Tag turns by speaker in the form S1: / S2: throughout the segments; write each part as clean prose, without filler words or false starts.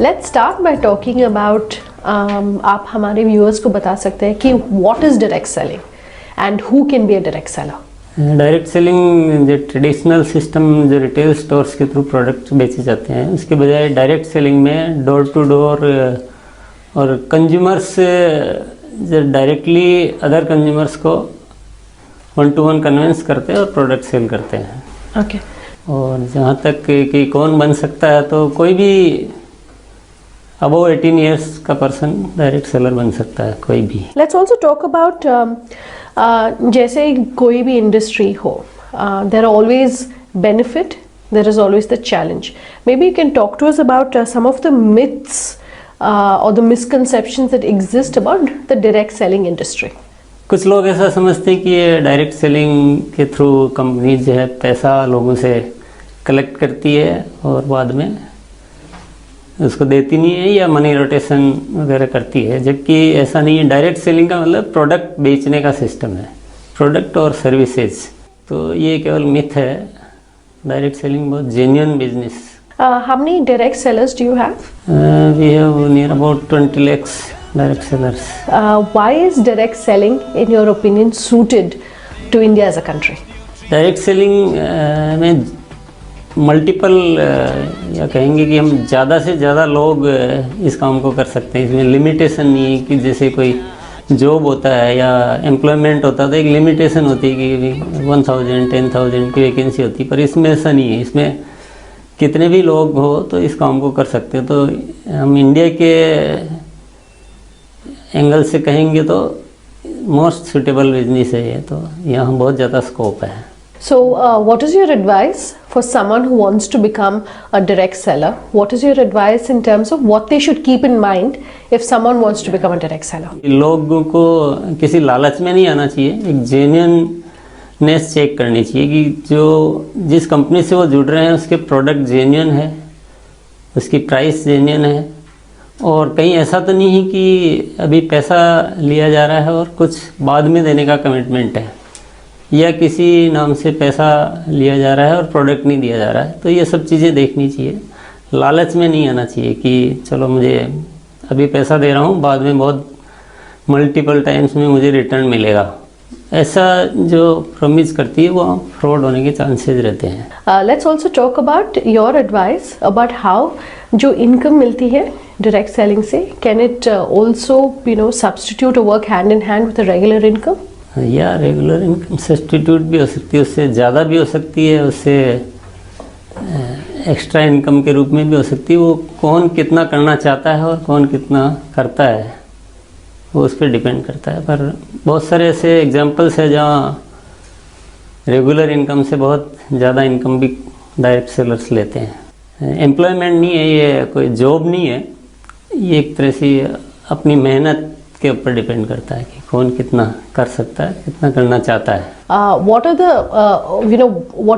S1: Let's start by talking about, आप हमारे viewers को बता सकते हैं कि what is direct selling and who can be a direct seller?
S2: Direct selling जो ट्रेडिशनल सिस्टम जो रिटेल स्टोर्स के थ्रू प्रोडक्ट बेचे जाते हैं, उसके बजाय डायरेक्ट सेलिंग में डोर टू डोर और कंज्यूमर्स जो डायरेक्टली अदर कंज्यूमर्स को 1-to-1 कन्विंस करते हैं और प्रोडक्ट सेल करते हैं।
S1: ओके।
S2: और जहाँ तक कि कौन बन सकता है, तो कोई भी अबव 18 ईयर्स का पर्सन डायरेक्ट सेलर बन सकता है, कोई भी।
S1: लेट्स ऑल्सो टॉक अबाउट, जैसे कोई भी इंडस्ट्री हो, there are always benefit, there is always the challenge. Maybe you can talk to us about some of the myths और the misconceptions that exist about the direct selling industry.
S2: कुछ लोग ऐसा समझते हैं कि ये direct selling के through company जो है पैसा लोगों से कलेक्ट करती है और बाद में उसको देती नहीं है, या मनी रोटेशन वगैरह करती है, जबकि ऐसा नहीं है। डायरेक्ट सेलिंग का मतलब प्रोडक्ट बेचने का सिस्टम है, प्रोडक्ट और सर्विसेज। तो ये केवल मिथ है। डायरेक्ट सेलिंग बहुत genuine business.
S1: How many direct sellers do you have?
S2: We have near about 20 lakhs direct sellers.
S1: Why is direct selling, in your opinion, suited to India as a country?
S2: Direct selling में multiple या कहेंगे कि हम ज़्यादा से ज़्यादा लोग इस काम को कर सकते हैं। इसमें लिमिटेशन नहीं है कि जैसे कोई जॉब होता है या एम्प्लॉयमेंट होता है तो एक लिमिटेशन होती है कि 1000 10,000 की वैकेंसी होती है, पर इसमें ऐसा नहीं है। इसमें कितने भी लोग हो तो इस काम को कर सकते हैं। तो हम इंडिया के एंगल से कहेंगे तो मोस्ट सुटेबल बिजनेस है ये, तो यहाँ बहुत ज़्यादा स्कोप है।
S1: So, what is your advice for someone who wants to become a direct seller? What is your advice in terms of what they should keep in mind if someone wants to become a direct seller?
S2: लोगों को किसी लालच में नहीं आना चाहिए, एक genuineness check करनी चाहिए कि जो जिस कंपनी से वो जुड़ रहे हैं उसके प्रोडक्ट जेन्युइन है, उसकी प्राइस जेन्युइन है, और कहीं ऐसा तो नहीं है कि अभी पैसा लिया जा रहा है और कुछ बाद में देने का कमिटमेंट है, या किसी नाम से पैसा लिया जा रहा है और प्रोडक्ट नहीं दिया जा रहा है। तो ये सब चीज़ें देखनी चाहिए। लालच में नहीं आना चाहिए कि चलो मुझे अभी पैसा दे रहा हूँ, बाद में बहुत मल्टीपल टाइम्स में मुझे रिटर्न मिलेगा। ऐसा जो प्रॉमिस करती है वो फ्रॉड होने के चांसेस रहते हैं।
S1: Let's also talk about your advice about how जो इनकम मिलती है डायरेक्ट सेलिंग से, can it also substitute work hand in hand with regular income?
S2: या रेगुलर इनकम सब्स्टिट्यूट भी हो सकती है, उससे ज़्यादा भी हो सकती है, उससे एक्स्ट्रा इनकम के रूप में भी हो सकती है। वो कौन कितना करना चाहता है और कौन कितना करता है वो उस पर डिपेंड करता है। पर बहुत सारे ऐसे एग्जांपल्स है जहाँ रेगुलर इनकम से बहुत ज़्यादा इनकम भी डायरेक्ट सेलर्स लेते हैं। एम्प्लॉयमेंट नहीं है, ये कोई जॉब नहीं है, ये एक तरह से अपनी मेहनत के ऊपर डिपेंड करता है कि कौन कितना कर सकता है, कितना करना चाहता है।
S1: What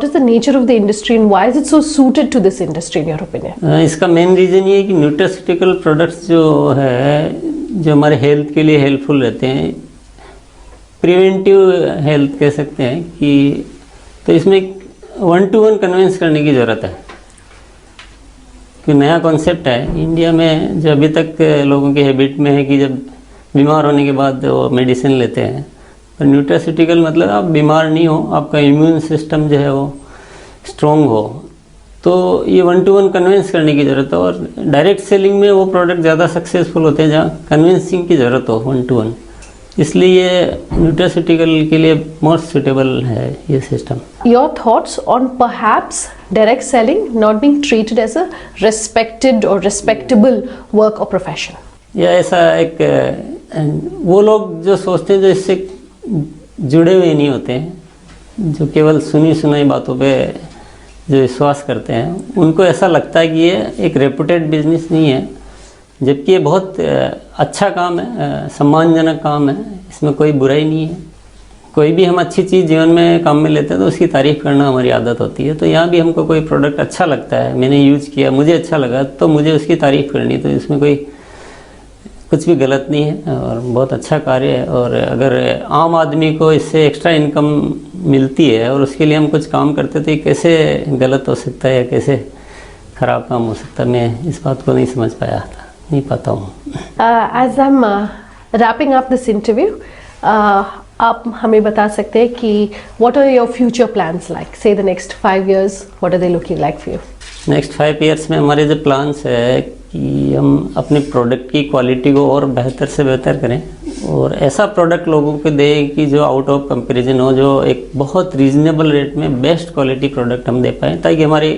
S1: is the nature of the industry and why is it so suited to this industry in your opinion?
S2: इसका मेन रीज़न ये है कि न्यूट्रास्यूटिकल प्रोडक्ट्स जो है, जो हमारे हेल्थ के लिए हेल्पफुल रहते हैं, प्रिवेंटिव हेल्थ कह सकते हैं कि, तो इसमें 1-to-1 कन्विंस करने की ज़रूरत है कि नया कॉन्सेप्ट है इंडिया में, जो अभी तक लोगों की हैबिट में है कि जब बीमार होने के बाद वो मेडिसिन लेते हैं। पर न्यूट्रास्यूटिकल मतलब आप बीमार नहीं हो, आपका इम्यून सिस्टम जो है वो स्ट्रॉन्ग हो, तो ये 1-to-1 कन्विंस करने की ज़रूरत है। और डायरेक्ट सेलिंग में वो प्रोडक्ट ज़्यादा सक्सेसफुल होते हैं जहाँ कन्विंसिंग की ज़रूरत हो 1-to-1, इसलिए न्यूट्रास्यूटिकल के लिए मोस्ट सुटेबल है ये system.
S1: Your thoughts on perhaps direct selling not being treated as a respected or respectable work or profession?
S2: या ऐसा एक वो लोग जो सोचते हैं, जो इससे जुड़े हुए नहीं होते हैं, जो केवल सुनी सुनाई बातों पे जो विश्वास करते हैं, उनको ऐसा लगता है कि ये एक रेपुटेड बिजनेस नहीं है, जबकि ये बहुत अच्छा काम है, सम्मानजनक काम है, इसमें कोई बुराई नहीं है। कोई भी हम अच्छी चीज़ जीवन में काम में लेते हैं तो उसकी तारीफ़ करना हमारी आदत होती है। तो यहाँ भी हमको कोई प्रोडक्ट अच्छा लगता है, मैंने यूज किया, मुझे अच्छा लगा, तो मुझे उसकी तारीफ़ करनी, तो इसमें कोई कुछ भी गलत नहीं है और बहुत अच्छा कार्य है। और अगर आम आदमी को इससे एक्स्ट्रा इनकम मिलती है और उसके लिए हम कुछ काम करते तो ये कैसे गलत हो सकता है या कैसे ख़राब काम हो सकता है। मैं इस बात को नहीं समझ पाया था, नहीं पाता हूँ।
S1: As I'm wrapping up this interview, आप हमें बता सकते हैं कि what are your future plans like? Say the next 5 years, what are they looking like for you?
S2: Next 5 years में हमारे जो प्लान्स है कि हम अपने प्रोडक्ट की क्वालिटी को और बेहतर से बेहतर करें और ऐसा प्रोडक्ट लोगों को दें कि जो आउट ऑफ कंपैरिजन हो, जो एक बहुत रीजनेबल रेट में बेस्ट क्वालिटी प्रोडक्ट हम दे पाएँ, ताकि हमारी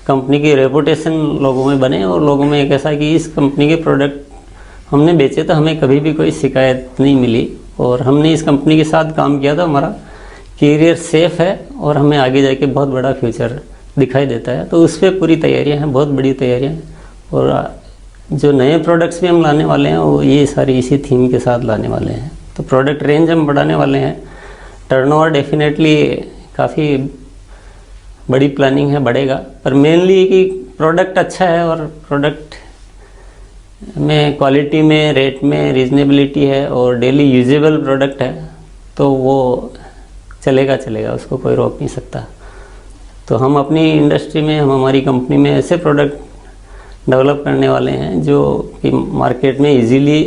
S2: कंपनी की रेपुटेशन लोगों में बने और लोगों में एक ऐसा कि इस कंपनी के प्रोडक्ट हमने बेचे तो हमें कभी भी कोई शिकायत नहीं मिली और हमने इस कंपनी के साथ काम किया तो हमारा करियर सेफ है और हमें आगे जाके बहुत बड़ा फ्यूचर दिखाई देता है। तो उस पर पूरी तैयारियां हैं, बहुत बड़ी तैयारियां हैं और जो नए प्रोडक्ट्स भी हम लाने वाले हैं वो ये सारी इसी थीम के साथ लाने वाले हैं। तो प्रोडक्ट रेंज हम बढ़ाने वाले हैं। टर्नओवर डेफिनेटली काफ़ी बड़ी प्लानिंग है, बढ़ेगा, पर मेनली कि प्रोडक्ट अच्छा है और प्रोडक्ट में क्वालिटी में, रेट में रीजनेबिलिटी है और डेली यूजेबल प्रोडक्ट है तो वो चलेगा, उसको कोई रोक नहीं सकता। तो हम अपनी इंडस्ट्री में, हम हमारी कंपनी में ऐसे प्रोडक्ट डेवलप करने वाले हैं जो कि मार्केट में इजीली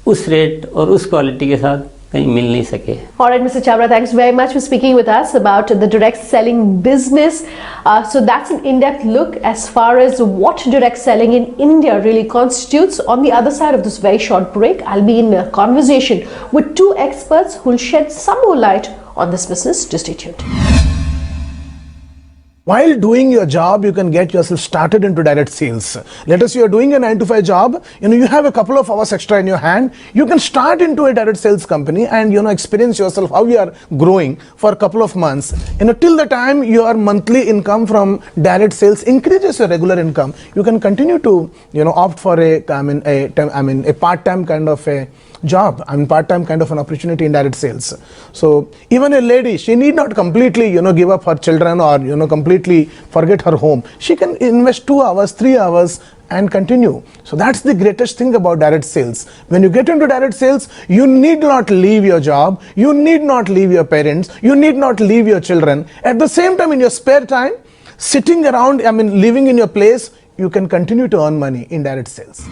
S2: उस रेट और उस क्वालिटी के साथ कहीं मिल नहीं सके।
S1: All right, Mr. Chabra, thanks very much for speaking with us about the direct selling business. So that's an in-depth look as far as what direct selling in India really constitutes. On the other side of this very short break, I'll be in a conversation with two experts who will shed some more light on this business. Just stay tuned.
S3: While doing your job, you can get yourself started into direct sales. Let us say you're doing a 9 to 5 job, you have a couple of hours extra in your hand, you can start into a direct sales company and experience yourself how you are growing for a couple of months. Till the time your monthly income from direct sales increases your regular income, you can continue to opt for a part-time kind of a job, part-time kind of an opportunity in direct sales. So even a lady, she need not completely give up her children or completely forget her home. She can invest 2 hours, 3 hours and continue. So that's the greatest thing about direct sales. When you get into direct sales, you need not leave your job, you need not leave your parents, you need not leave your children. At the same time, in your spare time, sitting around, living in your place, you can continue to earn money in direct sales.